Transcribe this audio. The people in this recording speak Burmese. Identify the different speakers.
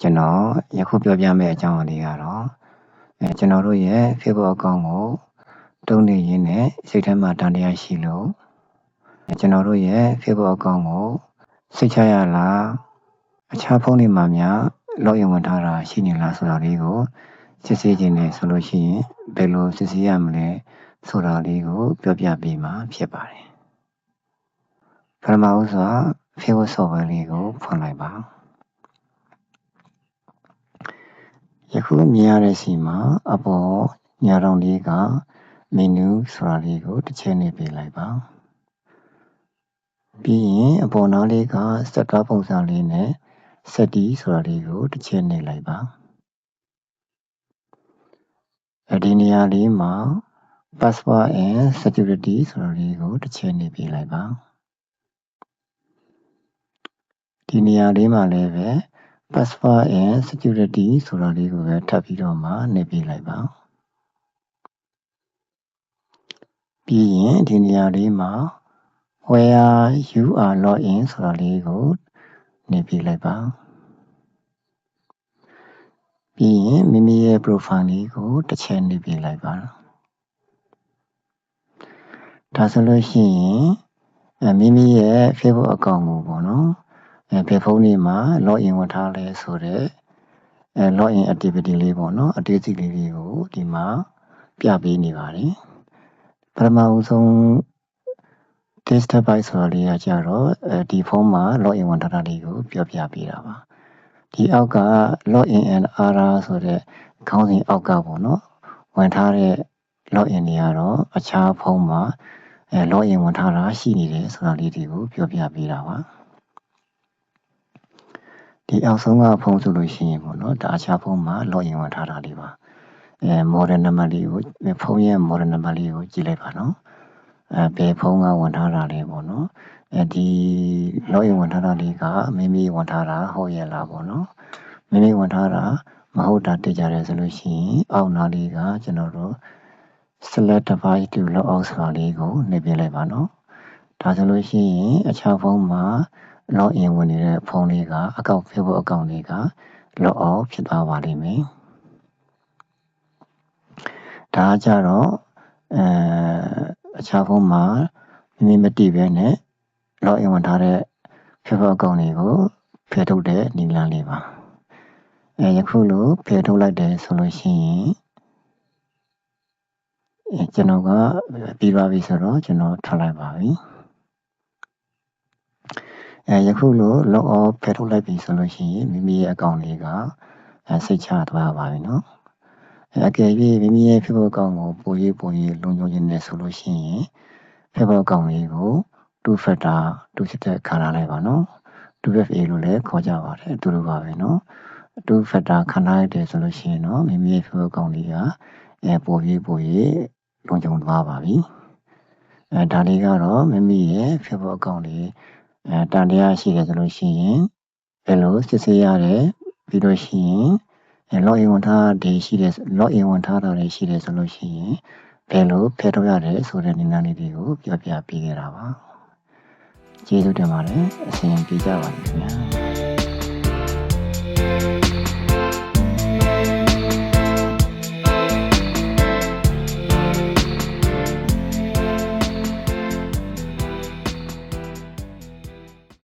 Speaker 1: ကျွန်တော်ယခုပြောပြမယ့်အကြောင်းအလေးကတော့ကျွန်တော်တို့ရဲ့ Facebook အကောင့်ကိုတုံးနေရင်းနဲ့စိတ်ထဲမှာတန်တရားရှိလို့ကျွန်တော်တို့ရဲ့ Facebook အကောင့်ကိုစိတ်ချရလားအခြားဖုန်းတွေမှာများ login ဝင်ထားတာရှိနေလားဆိုတာလေးကိုစစ်ဆေးခြင်းနဲ့ဆိုလို့ရှိရင်ဘယ်လိုစစ်ဆေးရမလဲဆိုတာလေးကိုပြောပြပေးမှာဖြစ်ပါတယ်ပထမဦးစွာ Facebook software လေးကိုဖွင့်လိုက်ပါယခုမြင်ရတဲ့ဆီမှာအပေါ်ညာတောင်လေးက menu ဆိုတာလေးကိုတစ်ချက်နှိပ်ပေးလိုက်ပါပြီးရင်အပေါ်နားလေးကစက်သားပုံစံလေးနဲ့ setting ဆိုတာလေးကိုတစ်ချက်နှိပ်လိုက်ပါဒီနေရာလေးမှာ password and security ဆိုတာလေးကိုတစ်ချက်နှိပ်ပေးလိုက်ပါဒီနေရာလေးမှာလည်းပဲ password and security ဆိုတာလေးကိုပဲထပ်ပြီးတော့မှနှိပ်ပေးလိုက်ပါပြီးရင်ဒီနေရာလေးမှာ where you are login ဆိုတာလေးကိုနှိပ်ပေးလိုက်ပါပြီးရင်မိမိရဲ့ profile လေးကိုတစ်ချက်နှိပ်ပေးလိုက်ပါဒါဆိုလို့ရှိရင်မိမိရဲ့ Facebook အကောင့်ကိုပေါ့နော်ဘယ်ဖုန်းတွေမှာ login ဝင်ထားလဲဆိုတော့login activity လေးပေါ့နော်အသေးစိတ်လေးတွေကိုဒီမှာပြပေးနေပါတယ်ပထမဦးဆုံး desktop ဘိုက်ဆိုတာလေးကကြတော့ဒီဖုန်းမှာ login ဝင်ထားတာလေးကိုပြောပြပေးတာပါဒီအောက်က login and error ဆိုတဲ့ခေါင်းစဉ်အောက်ကပေါ့နော်ဝင်ထားတဲ့ login တွေကတော့အခြားဖုန်းမှာlogin ဝင်ထားတာရှိနေတယ်ဆိုတာလေးတွေကိုပြောပြပေးတာပါဒီအောက်ဆုံးကဖုန်းဆိုလို့ရှိရင်ပေါ့နော်ဒါအခြားဖုန်းမှာ login ဝင်ထားတာလေးပါmodel number လေးကိုဖုန်းရဲ့ model number လေးကိုကြည့်လိုက်ပါနော်ဘယ်ဖုန်းကဝင်ထားတာလဲပေါ့နော်ဒီ login ဝင်ထားတာလေးကမိမိဝင်ထားတာဟုတ်ရဲ့လားပေါ့နော်မိမိဝင်ထားတာမဟုတ်တာတွေ့ကြတယ်ဆိုလို့ရှိရင်အောက်နားလေးကကျွန်တော်တို့ select device to log out ဆိုတာလေးကိုနှိပ်ပေးလိုက်ပါနော်ဒါဆိုလို့ရှိရင်အခြားဖုန်းမှာ login ဝင်နေတဲ့ဖုန်းလေးကအကောင့် Facebook အကောင့်လေးက log out ဖြစ်သွားပါလိမ့်မယ်ဒါကြတော့အခြားဖုန်းမှာမိမိမတည်ပဲနဲ့ login ဝင်ထားတဲ့ Facebook အကောင့်တွေကိုဖယ်ထုတ်တဲ့နည်းလမ်းလေးပါယခုလိုဖယ်ထုတ်လိုက်တယ်ဆိုလို့ရှိရင်ကျွန်တော်ကပြီးပါပြီဆိုတော့ကျွန်တော်ထွက်လိုက်ပါပြီယခုလို log out ဖယ်ထုတ်လိုက်ပြီဆိုလို့ရှိရင်မိမိရဲ့အကောင့်လေးကစိတ်ချသွားပါပြီနော်အကယ်၍မိမိရဲ့ Facebook အကောင့်ကိုပိုရေးလုံခြုံခြင်းနဲ့ဆိုလို့ရှိရင် Facebook အကောင့်လေးကို two factor ခံထားလိုက်ပါနော် 2FA လို့လည်းခေါ်ကြပါတယ်အတူတူပါပဲနော်two factor ခံထားလိုက်တယ်ဆိုလို့ရှိရင်တော့မိမိရဲ့ Facebook အကောင့်လေးကပိုရေးလုံခြုံသွားပါပြီဒါလေးကတော့မိမိရဲ့ Facebook အကောင့်လေးတန်တရားရှိတယ်ဆိုလို့ရှိရင်ဘယ်လိုစစ်ဆေးရတယ်ပြီးလို့ရှိရင် login ဝင်ထားတာတွေရှိတယ်ဆိုလို့ရှိရင်ဘယ်လိုဖယ်ထုတ်ရတယ်ဆိုတဲ့နည်းလမ်းလေးတွေကိုပြောပြပေးခဲ့တာပါကျေးဇူးတင်ပါတယ်အစီအစဉ်ကြပါလိမ့်ခင်ဗျာ